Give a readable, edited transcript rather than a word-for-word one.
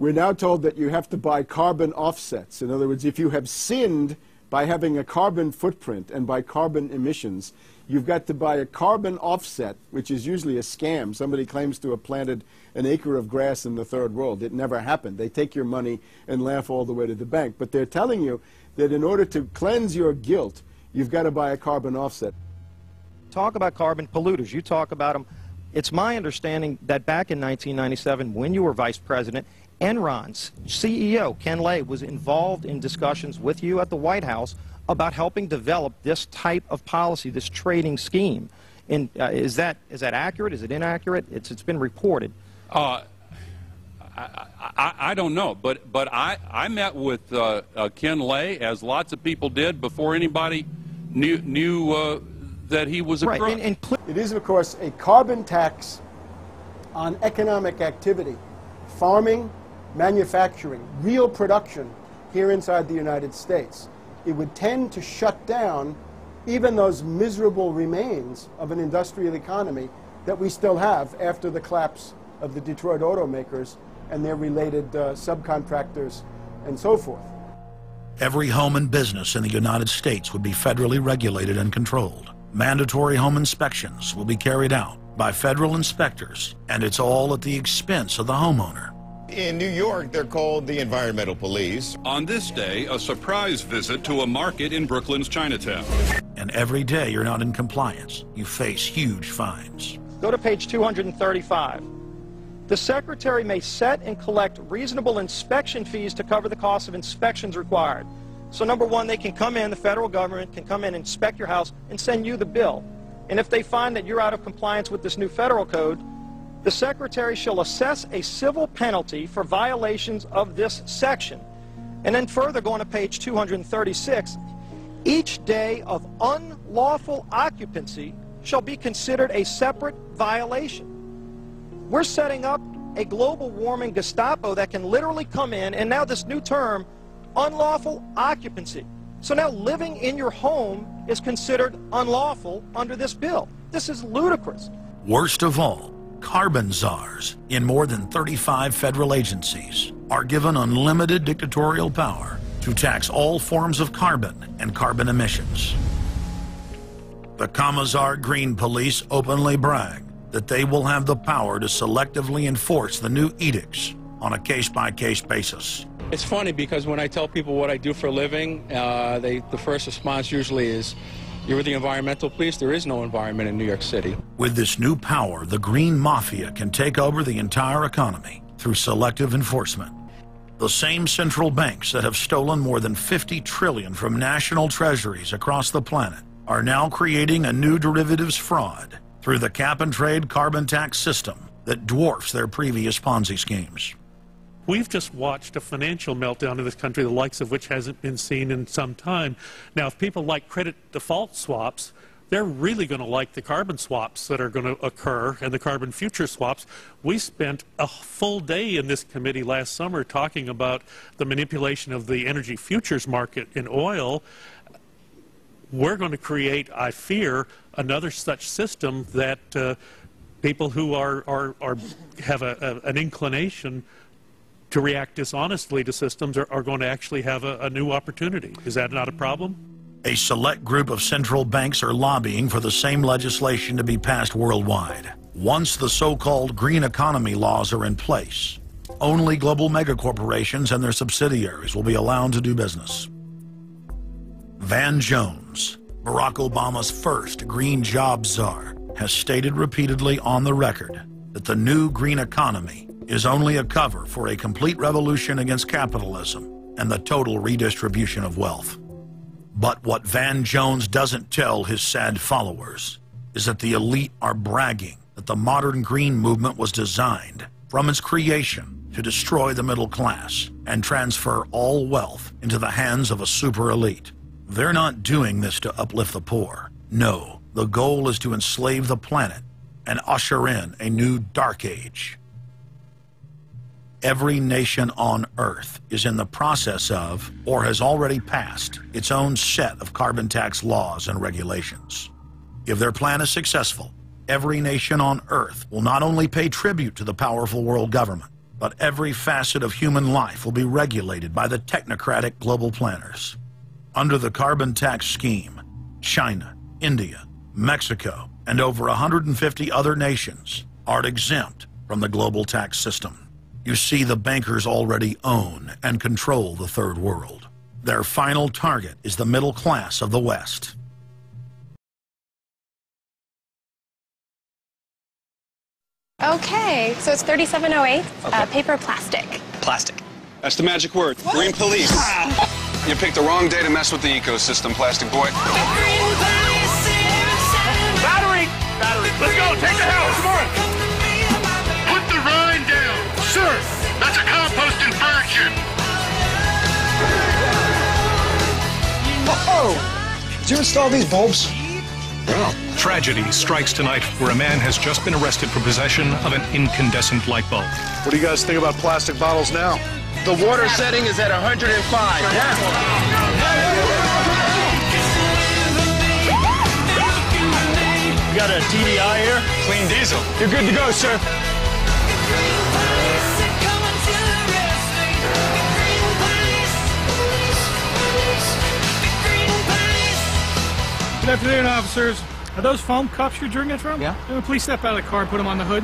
We're now told that you have to buy carbon offsets. In other words, if you have sinned by having a carbon footprint and by carbon emissions, you've got to buy a carbon offset, which is usually a scam. Somebody claims to have planted an acre of grass in the third world. It never happened. They take your money and laugh all the way to the bank. But they're telling you that in order to cleanse your guilt, you've got to buy a carbon offset. Talk about carbon polluters. You talk about them. It's my understanding that back in 1997, when you were vice president, Enron's CEO, Ken Lay, was involved in discussions with you at the White House about helping develop this type of policy, this trading scheme. And is that accurate? Is it inaccurate? It's been reported. I don't know, but I met with Ken Lay, as lots of people did, before anybody knew that he was a crook. It is, of course, a carbon tax on economic activity, farming, manufacturing, real production here inside the United States. It would tend to shut down even those miserable remains of an industrial economy that we still have after the collapse of the Detroit automakers and their related subcontractors and so forth. Every home and business in the United States would be federally regulated and controlled. Mandatory home inspections will be carried out by federal inspectors, and it's all at the expense of the homeowner. In New York, they're called the environmental police. On this day, a surprise visit to a market in Brooklyn's Chinatown. And every day you're not in compliance, you face huge fines. Go to page 235. The Secretary may set and collect reasonable inspection fees to cover the cost of inspections required. So number one, they can come in, the federal government can come in, inspect your house, and send you the bill. And if they find that you're out of compliance with this new federal code, the Secretary shall assess a civil penalty for violations of this section. And then further, going to page 236, each day of unlawful occupancy shall be considered a separate violation. We're setting up a global warming Gestapo that can literally come in, and now this new term, unlawful occupancy. So now living in your home is considered unlawful under this bill. This is ludicrous. Worst of all, carbon czars in more than 35 federal agencies are given unlimited dictatorial power to tax all forms of carbon and carbon emissions. The Commissar Green Police openly brag that they will have the power to selectively enforce the new edicts on a case-by-case basis. It's funny because when I tell people what I do for a living, the first response usually is, "You're the environmental police." There is no environment in New York City. With this new power, the green mafia can take over the entire economy through selective enforcement. The same central banks that have stolen more than $50 trillion from national treasuries across the planet are now creating a new derivatives fraud through the cap-and-trade carbon tax system that dwarfs their previous Ponzi schemes. We've just watched a financial meltdown in this country, the likes of which hasn't been seen in some time. Now, if people like credit default swaps, they're really going to like the carbon swaps that are going to occur and the carbon future swaps. We spent a full day in this committee last summer talking about the manipulation of the energy futures market in oil. We're going to create, I fear, another such system that people who have an inclination to react dishonestly to systems are going to actually have a new opportunity. Is that not a problem? A select group of central banks are lobbying for the same legislation to be passed worldwide. Once the so-called green economy laws are in place, only global megacorporations and their subsidiaries will be allowed to do business. Van Jones, Barack Obama's first green job czar, has stated repeatedly on the record that the new green economy is only a cover for a complete revolution against capitalism and the total redistribution of wealth. But what Van Jones doesn't tell his sad followers is that the elite are bragging that the modern green movement was designed from its creation to destroy the middle class and transfer all wealth into the hands of a super elite. They're not doing this to uplift the poor. No, the goal is to enslave the planet and usher in a new dark age. Every nation on Earth is in the process of, or has already passed, its own set of carbon tax laws and regulations. If their plan is successful, every nation on Earth will not only pay tribute to the powerful world government, But every facet of human life will be regulated by the technocratic global planners. Under the carbon tax scheme, China, India, Mexico, and over 150 other nations are exempt from the global tax system. You see, the bankers already own and control the third world. Their final target is the middle class of the West. Okay, so it's 3708, Okay. paper or plastic? Plastic. That's the magic word. What? Green police. You picked the wrong day to mess with the ecosystem, plastic boy. Battery! Battery. Let's go! Take the house! Come on! Put the rind down! Sir! That's a compost infraction! Did you install these bulbs? Tragedy strikes tonight where a man has just been arrested for possession of an incandescent light bulb. What do you guys think about plastic bottles now? The water setting is at 105. You got a TDI here? Clean diesel. You're good to go, sir. Good afternoon, officers. Are those foam cups you're drinking from? Yeah. Please step out of the car and put them on the hood.